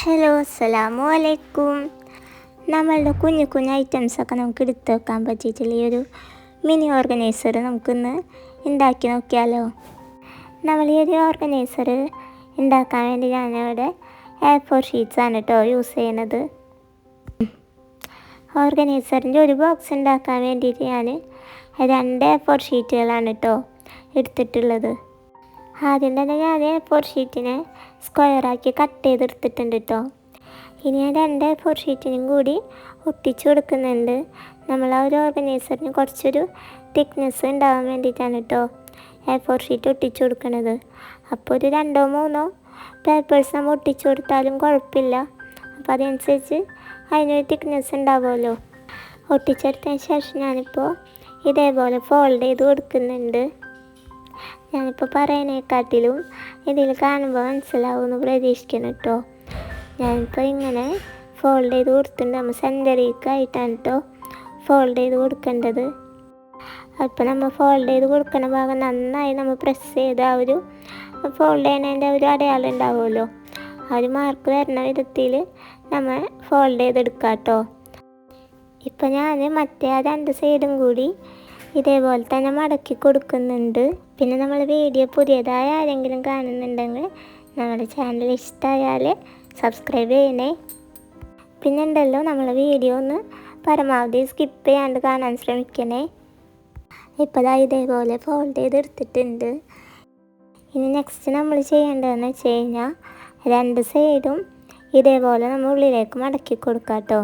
Hello അസ്സലാമു അലൈക്കും. നമ്മളുടെ കുഞ്ഞു കുഞ്ഞു ഐറ്റംസൊക്കെ നമുക്ക് എടുത്ത് വെക്കാൻ പറ്റിയിട്ടുള്ള ഈ ഒരു മിനി ഓർഗനൈസർ നമുക്കൊന്ന് ഉണ്ടാക്കി നോക്കിയാലോ. നമ്മൾ ഈ ഒരു ഓർഗനൈസർ ഉണ്ടാക്കാൻ വേണ്ടി ഞാനിവിടെ A4 ഷീറ്റ്സാണ് കേട്ടോ യൂസ് ചെയ്യുന്നത്. ഓർഗനൈസറിൻ്റെ ഒരു ബോക്സ് ഉണ്ടാക്കാൻ വേണ്ടിയിട്ട് ഞാൻ 2 A4 ഷീറ്റുകളാണ് കേട്ടോ എടുത്തിട്ടുള്ളത്. ആദ്യം തന്നെ ഞാൻ A4 ഷീറ്റിനെ സ്ക്വയറാക്കി കട്ട് ചെയ്തെടുത്തിട്ടുണ്ട് കേട്ടോ. ഇനി ഞാൻ 2 A4 ഷീറ്റിനും കൂടി ഒട്ടിച്ചു കൊടുക്കുന്നുണ്ട്. നമ്മൾ ആ ഒരു ഓർഗനൈസറിന് കുറച്ചൊരു തിക്നെസ് ഉണ്ടാകാൻ വേണ്ടിയിട്ടാണ് കേട്ടോ A4 ഷീറ്റ് ഒട്ടിച്ചു കൊടുക്കുന്നത്. അപ്പോൾ ഒരു 2-3 പേപ്പേഴ്സ് നമ്മൾ ഒട്ടിച്ചു കൊടുത്താലും കുഴപ്പമില്ല. അപ്പോൾ അതനുസരിച്ച് അതിനൊരു തിക്നെസ് ഉണ്ടാവുമല്ലോ. ഒട്ടിച്ചെടുത്തതിന് ശേഷം ഞാനിപ്പോൾ ഇതേപോലെ ഫോൾഡ് ചെയ്ത് കൊടുക്കുന്നുണ്ട്. ഞാനിപ്പോൾ പറയുന്നതിനെക്കാട്ടിലും ഇതിൽ കാണുമ്പോൾ മനസ്സിലാവുമെന്ന് പ്രതീക്ഷിക്കണം കേട്ടോ. ഞാനിപ്പോൾ ഇങ്ങനെ ഫോൾഡ് ചെയ്ത് കൊടുത്തിട്ടുണ്ട്. നമ്മൾ സെൻറ്ററിലേക്കായിട്ടാണ് കേട്ടോ ഫോൾഡ് ചെയ്ത് കൊടുക്കേണ്ടത്. അപ്പോൾ നമ്മൾ ഫോൾഡ് ചെയ്ത് കൊടുക്കുന്ന ഭാഗം നന്നായി നമ്മൾ പ്രസ് ചെയ്ത് ആ ഒരു ഫോൾഡ് ചെയ്യുന്നതിൻ്റെ ഒരു അടയാളം ഉണ്ടാവുമല്ലോ, ആ ഒരു മാർക്ക് വരുന്ന വിധത്തിൽ നമ്മൾ ഫോൾഡ് ചെയ്തെടുക്കാം കേട്ടോ. ഇപ്പോൾ ഞാൻ മറ്റേ 2 സൈഡും കൂടി ഇതേപോലെ തന്നെ മടക്കി കൊടുക്കുന്നുണ്ട്. പിന്നെ നമ്മൾ വീഡിയോ പുതിയതായ ആരെങ്കിലും കാണുന്നുണ്ടെങ്കിൽ നമ്മുടെ ചാനൽ ഇഷ്ടമായാൽ സബ്സ്ക്രൈബ് ചെയ്യണേ. പിന്നെ ഉണ്ടല്ലോ നമ്മൾ വീഡിയോ ഒന്ന് പരമാവധി സ്കിപ്പ് ചെയ്യാണ്ട് കാണാൻ ശ്രമിക്കണേ. ഇപ്പോൾ ഇതേപോലെ ഫോൾഡ് ചെയ്തെടുത്തിട്ടുണ്ട്. ഇനി നെക്സ്റ്റ് നമ്മൾ ചെയ്യേണ്ടതെന്ന് വെച്ച് കഴിഞ്ഞാൽ 2 സൈഡും ഇതേപോലെ നമ്മൾ ഉള്ളിലേക്ക് മടക്കി കൊടുക്കാം കേട്ടോ.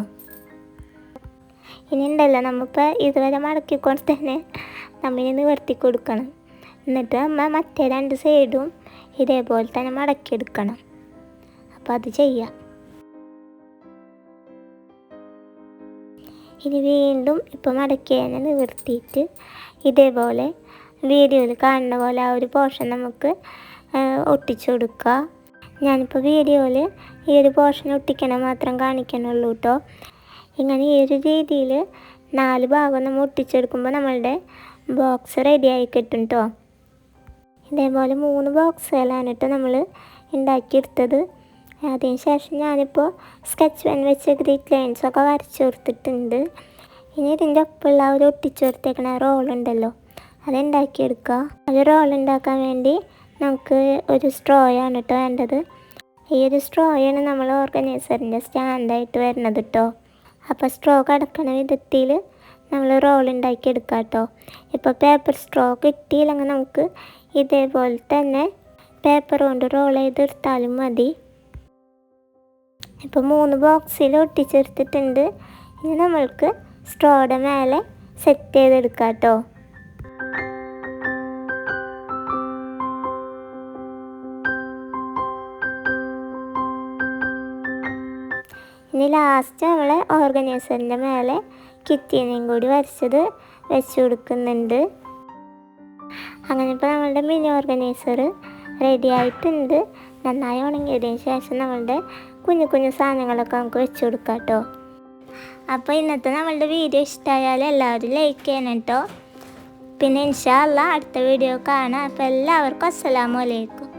ഇനി ഉണ്ടല്ലോ നമ്മളിപ്പോൾ ഇതുവരെ മടക്കി കൊടുത്തന്നെ നമ്മളിനി നിവർത്തി കൊടുക്കണം. എന്നിട്ട് നമ്മൾ മറ്റേ 2 സൈഡും ഇതേപോലെ തന്നെ മടക്കിയെടുക്കണം. അപ്പോൾ അത് ചെയ്യാം. ഇനി വീണ്ടും ഇപ്പോൾ മടക്കിയതിനെ നിവർത്തിയിട്ട് ഇതേപോലെ വീഡിയോയിൽ കാണുന്ന പോലെ ആ ഒരു പോർഷൻ നമുക്ക് ഒട്ടിച്ചു കൊടുക്കുക. ഞാനിപ്പോൾ വീഡിയോയിൽ ഈ ഒരു പോർഷൻ ഒട്ടിക്കണം മാത്രം കാണിക്കണുള്ളൂ കേട്ടോ. ഇങ്ങനെ ഈ ഒരു രീതിയിൽ 4 ഭാഗം നമ്മൾ ഒട്ടിച്ചെടുക്കുമ്പോൾ നമ്മളുടെ ബോക്സ് റെഡി ആയി കിട്ടും കേട്ടോ. ഇതേപോലെ 3 ബോക്സുകളാണ് കേട്ടോ നമ്മൾ ഉണ്ടാക്കിയെടുത്തത്. അതിന് ശേഷം ഞാനിപ്പോൾ സ്കെച്ച് പെൻ വെച്ച് ഗ്രീറ്റ് ലൈൻസൊക്കെ വരച്ചു കൊടുത്തിട്ടുണ്ട്. ഇനി ഇതിൻ്റെ ഒപ്പമുള്ള ഒരു ഒട്ടിച്ചു കൊടുത്തേക്കണ റോളുണ്ടല്ലോ അതുണ്ടാക്കിയെടുക്കുക. അത് റോൾ ഉണ്ടാക്കാൻ വേണ്ടി നമുക്ക് ഒരു സ്ട്രോയാണ് കേട്ടോ വേണ്ടത്. ഈ ഒരു സ്ട്രോയാണ് നമ്മൾ ഓർഗനൈസറിൻ്റെ സ്റ്റാൻഡായിട്ട് വരുന്നത് കേട്ടോ. അപ്പോൾ സ്ട്രോ കടക്കണ വിധത്തിൽ നമ്മൾ റോൾ ഉണ്ടാക്കിയെടുക്കാം കേട്ടോ. ഇപ്പോൾ പേപ്പർ സ്ട്രോ കിട്ടിയില്ലെങ്കിൽ നമുക്ക് ഇതേപോലെ തന്നെ പേപ്പർ കൊണ്ട് റോൾ ചെയ്തെടുത്താലും മതി. ഇപ്പോൾ 3 ബോക്സിൽ ഒട്ടിച്ചെടുത്തിട്ടുണ്ട്. ഇനി നമ്മൾക്ക് സ്ട്രോയുടെ മേലെ സെറ്റ് ചെയ്തെടുക്കാം കേട്ടോ. ഇനി ലാസ്റ്റ് നമ്മൾ ഓർഗനൈസറിൻ്റെ മേലെ കിറ്റിനെയും കൂടി വരച്ചത് വെച്ച് കൊടുക്കുന്നുണ്ട്. അങ്ങനെ ഇപ്പോൾ നമ്മളുടെ മിനി ഓർഗനൈസർ റെഡി ആയിട്ടുണ്ട്. നന്നായി ഉണങ്ങിയതിന് ശേഷം നമ്മളുടെ കുഞ്ഞു കുഞ്ഞു സാധനങ്ങളൊക്കെ നമുക്ക് വെച്ച് കൊടുക്കാം കേട്ടോ. അപ്പോൾ ഇന്നത്തെ നമ്മളുടെ വീഡിയോ ഇഷ്ടമായാൽ എല്ലാവരും ലൈക്ക് ചെയ്യണം കേട്ടോ. പിന്നെ ഇൻഷാ അല്ലാഹ് അടുത്ത വീഡിയോ കാണാം. അപ്പോൾ എല്ലാവർക്കും അസ്സലാമു അലൈക്കും.